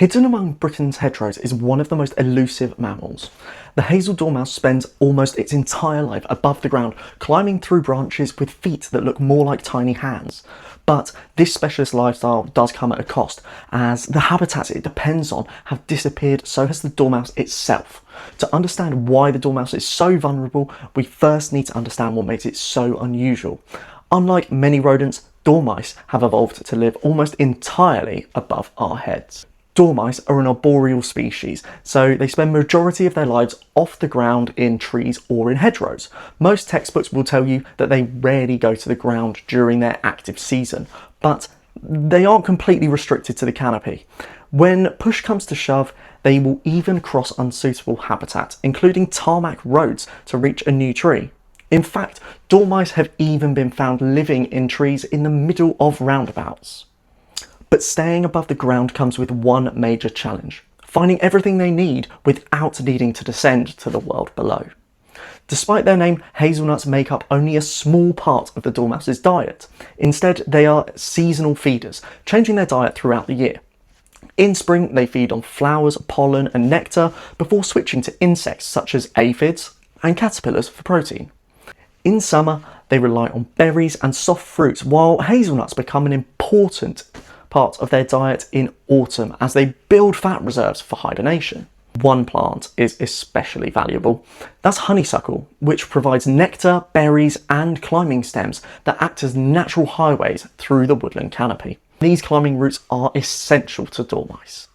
Hidden among Britain's hedgerows is one of the most elusive mammals. The Hazel Dormouse spends almost its entire life above the ground, climbing through branches with feet that look more like tiny hands. But this specialist lifestyle does come at a cost, as the habitats it depends on have disappeared, so has the dormouse itself. To understand why the dormouse is so vulnerable, we first need to understand what makes it so unusual. Unlike many rodents, dormice have evolved to live almost entirely above our heads. Dormice are an arboreal species, so they spend the majority of their lives off the ground in trees or in hedgerows. Most textbooks will tell you that they rarely go to the ground during their active season, but they aren't completely restricted to the canopy. When push comes to shove, they will even cross unsuitable habitat, including tarmac roads, to reach a new tree. In fact, dormice have even been found living in trees in the middle of roundabouts. But staying above the ground comes with one major challenge: finding everything they need without needing to descend to the world below. Despite their name, hazelnuts make up only a small part of the dormouse's diet. Instead, they are seasonal feeders, changing their diet throughout the year. In spring, they feed on flowers, pollen and nectar before switching to insects such as aphids and caterpillars for protein. In summer, they rely on berries and soft fruits, while hazelnuts become an important part of their diet in autumn as they build fat reserves for hibernation. One plant is especially valuable. That's honeysuckle, which provides nectar, berries and climbing stems that act as natural highways through the woodland canopy. These climbing routes are essential to dormice.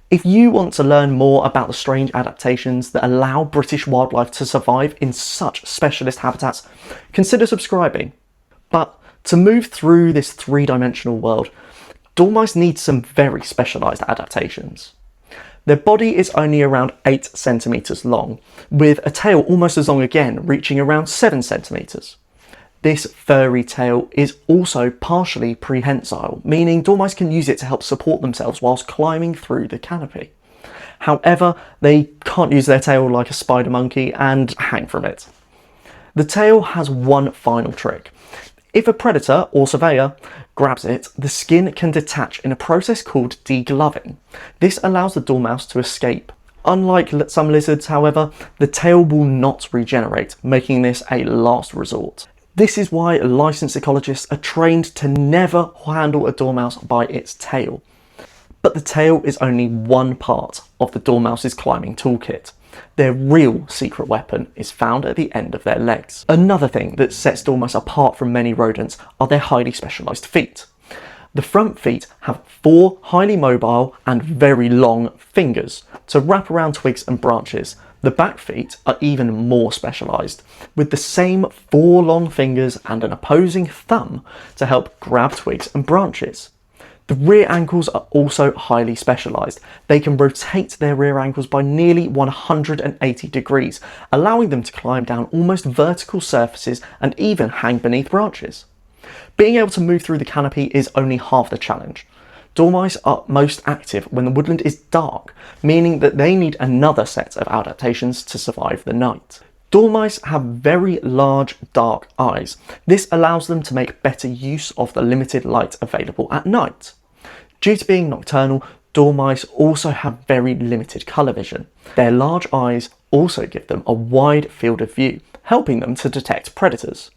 If you want to learn more about the strange adaptations that allow British wildlife to survive in such specialist habitats, consider subscribing. But to move through this three-dimensional world, dormice need some very specialised adaptations. Their body is only around 8 centimetres long, with a tail almost as long again, reaching around 7 centimetres. This furry tail is also partially prehensile, meaning dormice can use it to help support themselves whilst climbing through the canopy. However, they can't use their tail like a spider monkey and hang from it. The tail has one final trick. If a predator or surveyor grabs it, the skin can detach in a process called degloving. This allows the dormouse to escape. Unlike some lizards, however, the tail will not regenerate, making this a last resort. This is why licensed ecologists are trained to never handle a dormouse by its tail. But the tail is only one part of the dormouse's climbing toolkit. Their real secret weapon is found at the end of their legs. Another thing that sets dormice apart from many rodents are their highly specialised feet. The front feet have 4 highly mobile and very long fingers to wrap around twigs and branches. The back feet are even more specialised, with the same 4 long fingers and an opposing thumb to help grab twigs and branches. The rear ankles are also highly specialised. They can rotate their rear ankles by nearly 180 degrees, allowing them to climb down almost vertical surfaces and even hang beneath branches. Being able to move through the canopy is only half the challenge. Dormice are most active when the woodland is dark, meaning that they need another set of adaptations to survive the night. Dormice have very large, dark eyes. This allows them to make better use of the limited light available at night. Due to being nocturnal, dormice also have very limited colour vision. Their large eyes also give them a wide field of view, helping them to detect predators.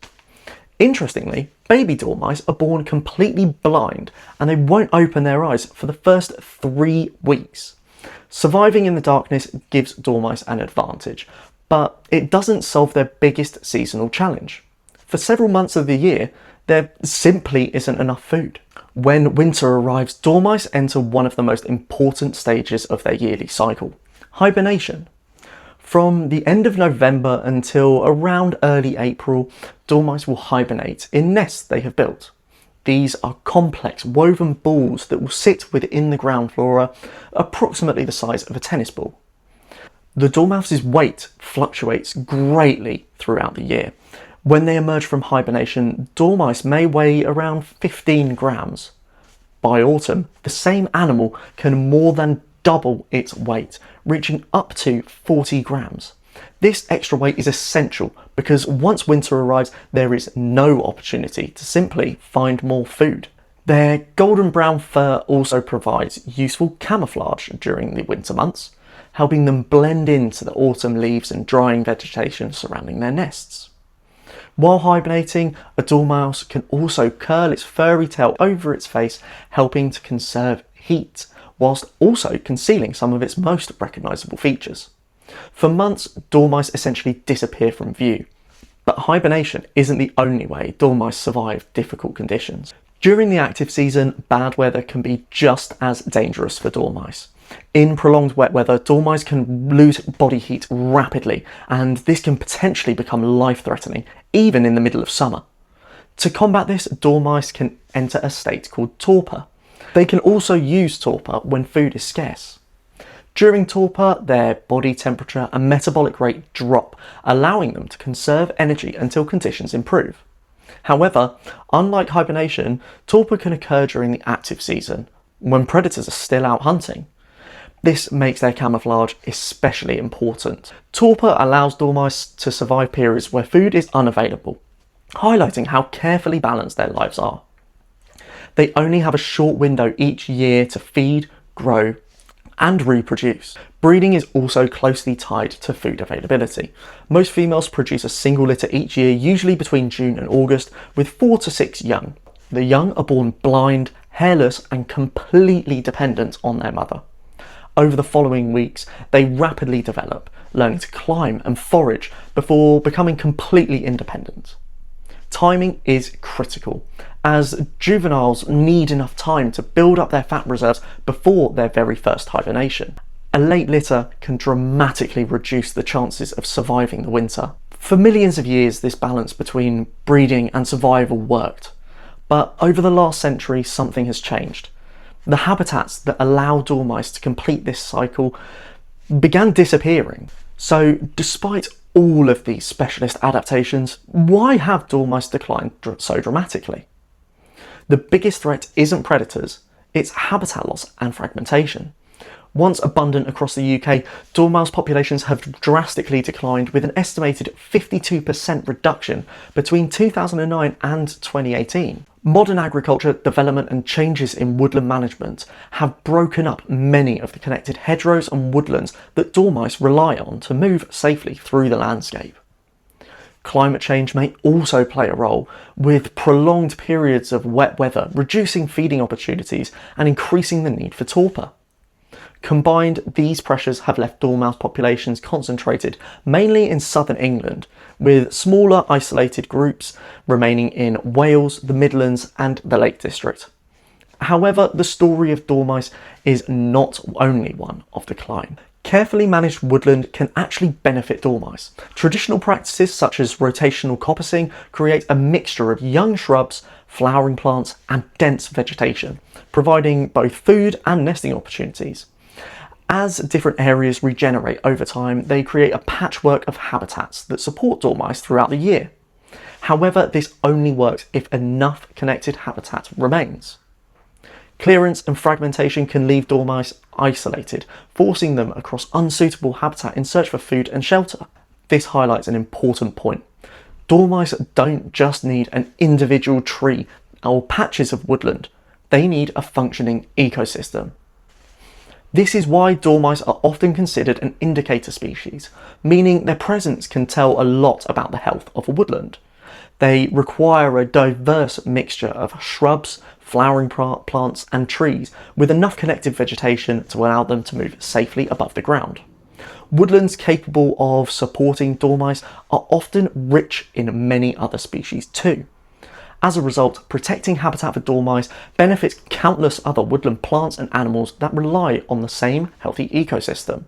Interestingly, baby dormice are born completely blind and they won't open their eyes for the first 3 weeks. Surviving in the darkness gives dormice an advantage, but it doesn't solve their biggest seasonal challenge. For several months of the year, there simply isn't enough food. When winter arrives, dormice enter one of the most important stages of their yearly cycle: hibernation. From the end of November until around early April, dormice will hibernate in nests they have built. These are complex woven balls that will sit within the ground flora, approximately the size of a tennis ball. The dormouse's weight fluctuates greatly throughout the year. When they emerge from hibernation, dormice may weigh around 15 grams. By autumn, the same animal can more than double its weight, reaching up to 40 grams. This extra weight is essential because once winter arrives, there is no opportunity to simply find more food. Their golden brown fur also provides useful camouflage during the winter months, helping them blend into the autumn leaves and drying vegetation surrounding their nests. While hibernating, a dormouse can also curl its furry tail over its face, helping to conserve heat, whilst also concealing some of its most recognisable features. For months, dormice essentially disappear from view, but hibernation isn't the only way dormice survive difficult conditions. During the active season, bad weather can be just as dangerous for dormice. In prolonged wet weather, dormice can lose body heat rapidly, and this can potentially become life-threatening, even in the middle of summer. To combat this, dormice can enter a state called torpor. They can also use torpor when food is scarce. During torpor, their body temperature and metabolic rate drop, allowing them to conserve energy until conditions improve. However, unlike hibernation, torpor can occur during the active season, when predators are still out hunting. This makes their camouflage especially important. Torpor allows dormice to survive periods where food is unavailable, highlighting how carefully balanced their lives are. They only have a short window each year to feed, grow, and reproduce. Breeding is also closely tied to food availability. Most females produce a single litter each year, usually between June and August, with 4 to 6 young. The young are born blind, hairless, and completely dependent on their mother. Over the following weeks, they rapidly develop, learning to climb and forage before becoming completely independent. Timing is critical, as juveniles need enough time to build up their fat reserves before their very first hibernation. A late litter can dramatically reduce the chances of surviving the winter. For millions of years, this balance between breeding and survival worked, but over the last century, something has changed. The habitats that allow dormice to complete this cycle began disappearing. So despite all of these specialist adaptations, why have dormice declined so dramatically? The biggest threat isn't predators, it's habitat loss and fragmentation. Once abundant across the UK, dormouse populations have drastically declined, with an estimated 52% reduction between 2009 and 2018. Modern agriculture, development and changes in woodland management have broken up many of the connected hedgerows and woodlands that dormice rely on to move safely through the landscape. Climate change may also play a role, with prolonged periods of wet weather reducing feeding opportunities and increasing the need for torpor. Combined, these pressures have left dormouse populations concentrated mainly in southern England, with smaller isolated groups remaining in Wales, the Midlands and the Lake District. However, the story of dormice is not only one of decline. Carefully managed woodland can actually benefit dormice. Traditional practices such as rotational coppicing create a mixture of young shrubs, flowering plants and dense vegetation, providing both food and nesting opportunities. As different areas regenerate over time, they create a patchwork of habitats that support dormice throughout the year. However, this only works if enough connected habitat remains. Clearance and fragmentation can leave dormice isolated, forcing them across unsuitable habitat in search for food and shelter. This highlights an important point. Dormice don't just need an individual tree or patches of woodland, they need a functioning ecosystem. This is why dormice are often considered an indicator species, meaning their presence can tell a lot about the health of a woodland. They require a diverse mixture of shrubs, flowering plants and trees with enough connected vegetation to allow them to move safely above the ground. Woodlands capable of supporting dormice are often rich in many other species too. As a result, protecting habitat for dormice benefits countless other woodland plants and animals that rely on the same healthy ecosystem.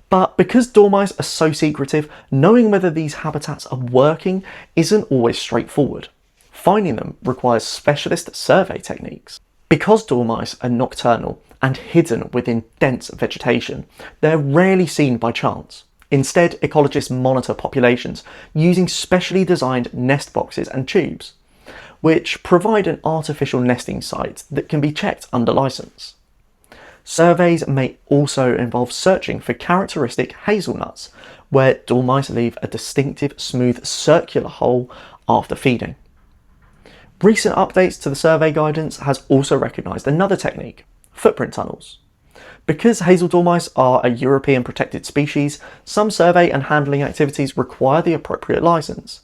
But because dormice are so secretive, knowing whether these habitats are working isn't always straightforward. Finding them requires specialist survey techniques. Because dormice are nocturnal and hidden within dense vegetation, they're rarely seen by chance. Instead, ecologists monitor populations using specially designed nest boxes and tubes, which provide an artificial nesting site that can be checked under license. Surveys may also involve searching for characteristic hazelnuts, where dormice leave a distinctive smooth circular hole after feeding. Recent updates to the survey guidance has also recognised another technique, footprint tunnels. Because Hazel Dormouse are a European protected species, some survey and handling activities require the appropriate licence.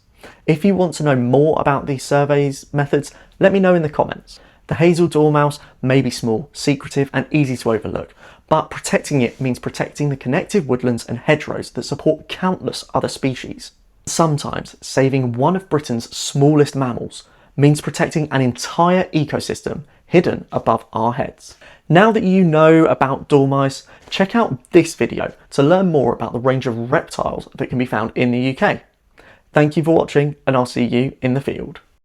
If you want to know more about these surveys methods, let me know in the comments. The Hazel Dormouse may be small, secretive and easy to overlook, but protecting it means protecting the connective woodlands and hedgerows that support countless other species. Sometimes saving one of Britain's smallest mammals means protecting an entire ecosystem hidden above our heads. Now that you know about dormice, check out this video to learn more about the range of reptiles that can be found in the UK. Thank you for watching, and I'll see you in the field.